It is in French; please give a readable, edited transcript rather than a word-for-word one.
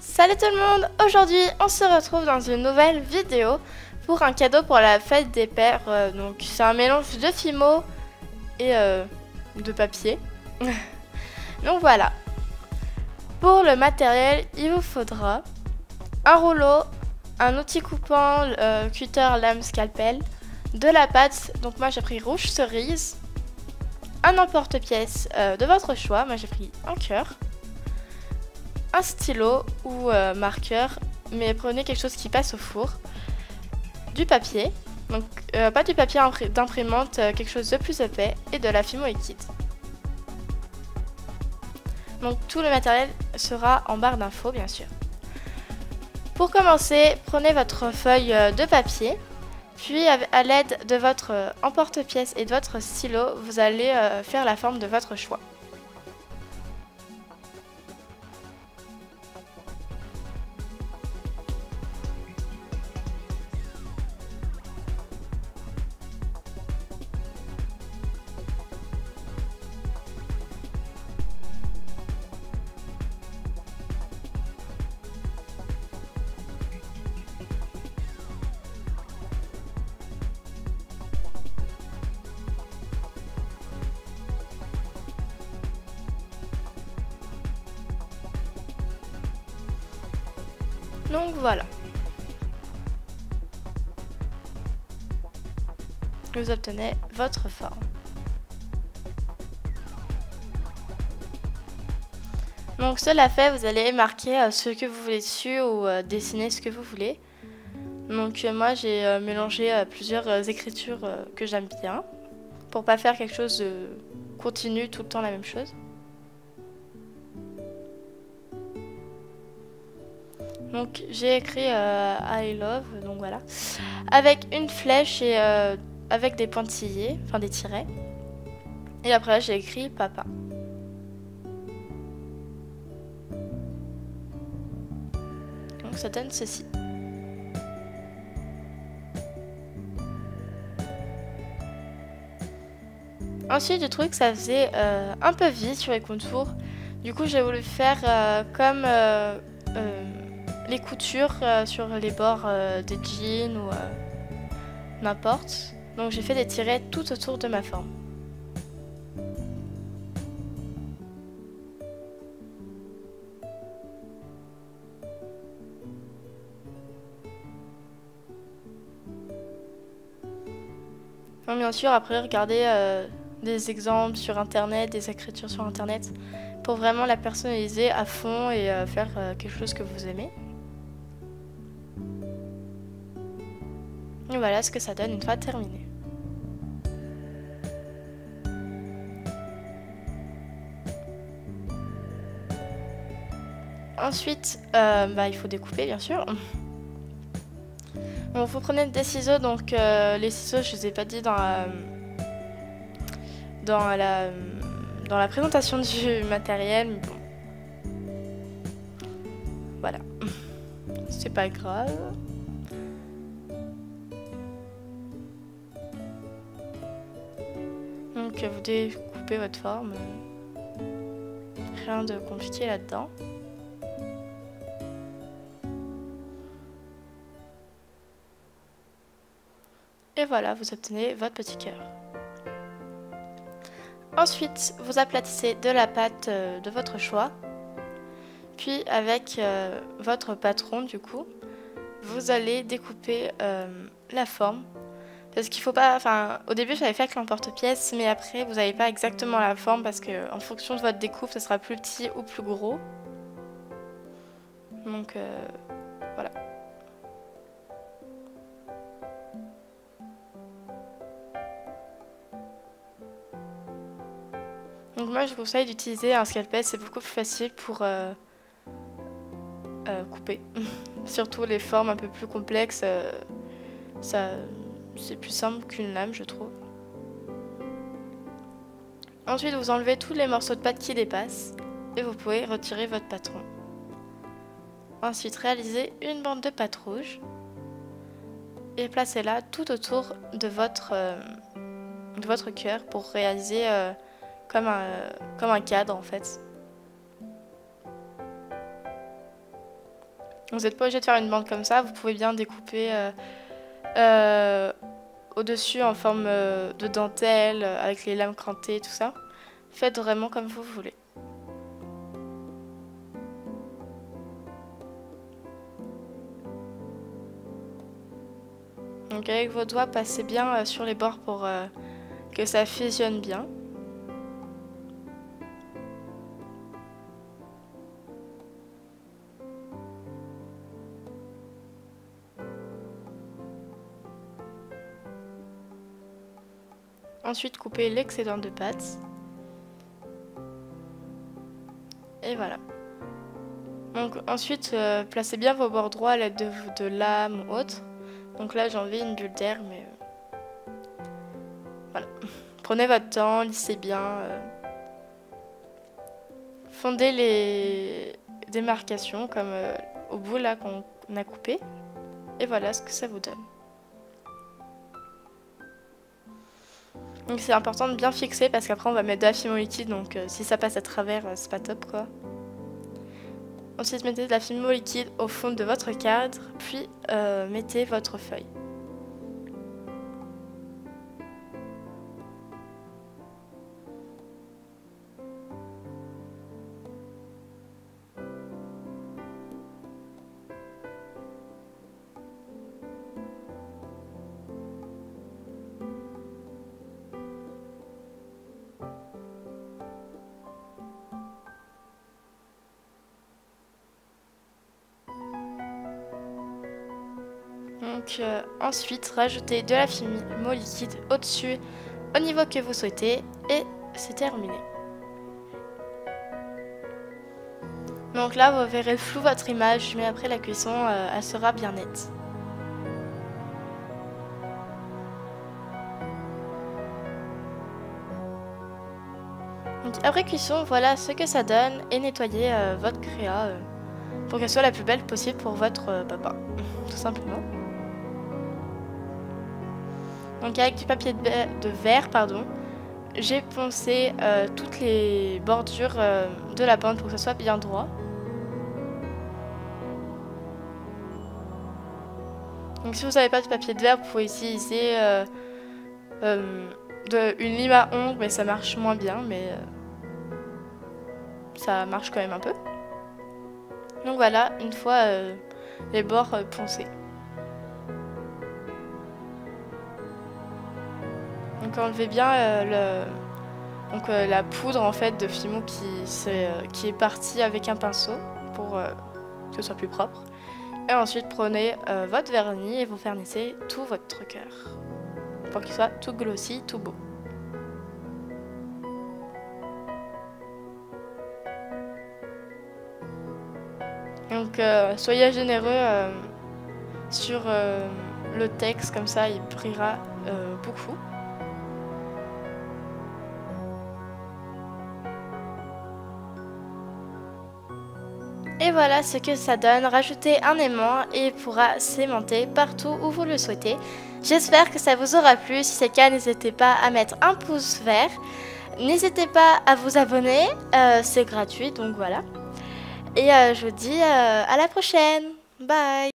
Salut tout le monde, aujourd'hui on se retrouve dans une nouvelle vidéo pour un cadeau pour la fête des pères. Donc c'est un mélange de Fimo et de papier. Donc voilà. Pour le matériel, il vous faudra un rouleau, un outil coupant, cutter, lame, scalpel, de la pâte, donc moi j'ai pris rouge cerise, un emporte-pièce de votre choix, moi j'ai pris un cœur, un stylo ou marqueur, mais prenez quelque chose qui passe au four, du papier, donc pas du papier d'imprimante, quelque chose de plus épais, et de la Fimo liquide. Donc tout le matériel sera en barre d'infos bien sûr. Pour commencer, prenez votre feuille de papier, puis à l'aide de votre emporte-pièce et de votre stylo, vous allez faire la forme de votre choix. Donc voilà. Vous obtenez votre forme. Donc cela fait, vous allez marquer ce que vous voulez dessus ou dessiner ce que vous voulez. Donc moi j'ai mélangé plusieurs écritures que j'aime bien pour pas faire quelque chose de continu tout le temps la même chose. Donc j'ai écrit I love, donc voilà, avec une flèche et avec des pointillés, enfin des tirets. Et après j'ai écrit papa. Donc ça donne ceci. Ensuite j'ai trouvé que ça faisait un peu vide sur les contours. Du coup j'ai voulu faire comme les coutures sur les bords des jeans ou n'importe. Donc j'ai fait des tirets tout autour de ma forme. Donc bien sûr après regardez des exemples sur internet, des écritures sur internet pour vraiment la personnaliser à fond et faire quelque chose que vous aimez. Et voilà ce que ça donne une fois terminé. Ensuite, il faut découper bien sûr. Donc vous prenez des ciseaux, donc les ciseaux je ne les ai pas dit dans la présentation du matériel, mais bon. Voilà. C'est pas grave. Donc vous découpez votre forme. Rien de compliqué là-dedans. Et voilà, vous obtenez votre petit cœur. Ensuite, vous aplatissez de la pâte de votre choix. Puis avec votre patron, du coup, vous allez découper la forme. Parce qu'il faut pas... Enfin, au début, j'avais fait avec l'emporte-pièce, mais après, vous n'avez pas exactement la forme parce que en fonction de votre découpe, ça sera plus petit ou plus gros. Donc, voilà. Donc moi, je vous conseille d'utiliser un scalpel, c'est beaucoup plus facile pour couper. Surtout les formes un peu plus complexes, c'est plus simple qu'une lame, je trouve. Ensuite, vous enlevez tous les morceaux de pâte qui dépassent et vous pouvez retirer votre patron. Ensuite, réalisez une bande de pâte rouge et placez-la tout autour de votre cœur pour réaliser comme un cadre en fait. Vous n'êtes pas obligé de faire une bande comme ça, vous pouvez bien découper au-dessus en forme de dentelle, avec les lames crantées, tout ça. Faites vraiment comme vous voulez. Donc avec vos doigts, passez bien sur les bords pour que ça fusionne bien. Ensuite, coupez l'excédent de pâte. Et voilà. Donc ensuite, placez bien vos bords droits à l'aide de lames ou autres. Donc là, j'ai enlevé une bulle d'air, mais voilà. Prenez votre temps, lissez bien. Fondez les démarcations comme au bout là qu'on a coupé. Et voilà ce que ça vous donne. Donc c'est important de bien fixer parce qu'après on va mettre de la fimo liquide, donc si ça passe à travers, c'est pas top quoi. Ensuite mettez de la fimo liquide au fond de votre cadre, puis mettez votre feuille. Donc ensuite rajoutez de la fimo liquide au-dessus au niveau que vous souhaitez et c'est terminé. Donc là vous verrez flou votre image mais après la cuisson elle sera bien nette. Donc après cuisson voilà ce que ça donne et nettoyez votre créa pour qu'elle soit la plus belle possible pour votre papa tout simplement. Donc avec du papier de verre, j'ai poncé toutes les bordures de la bande pour que ce soit bien droit. Donc si vous n'avez pas de papier de verre, vous pouvez utiliser une lime à ongles, mais ça marche moins bien, mais ça marche quand même un peu. Donc voilà, une fois les bords poncés. Donc enlevez bien la poudre en fait de fimo qui est partie avec un pinceau pour que ce soit plus propre. Et ensuite prenez votre vernis et vous vernissez tout votre cœur pour qu'il soit tout glossy, tout beau. Donc soyez généreux sur le texte, comme ça il brillera beaucoup. Et voilà ce que ça donne. Rajoutez un aimant et il pourra s'aimanter partout où vous le souhaitez. J'espère que ça vous aura plu. Si c'est le cas, n'hésitez pas à mettre un pouce vert. N'hésitez pas à vous abonner, c'est gratuit donc voilà. Et je vous dis à la prochaine. Bye!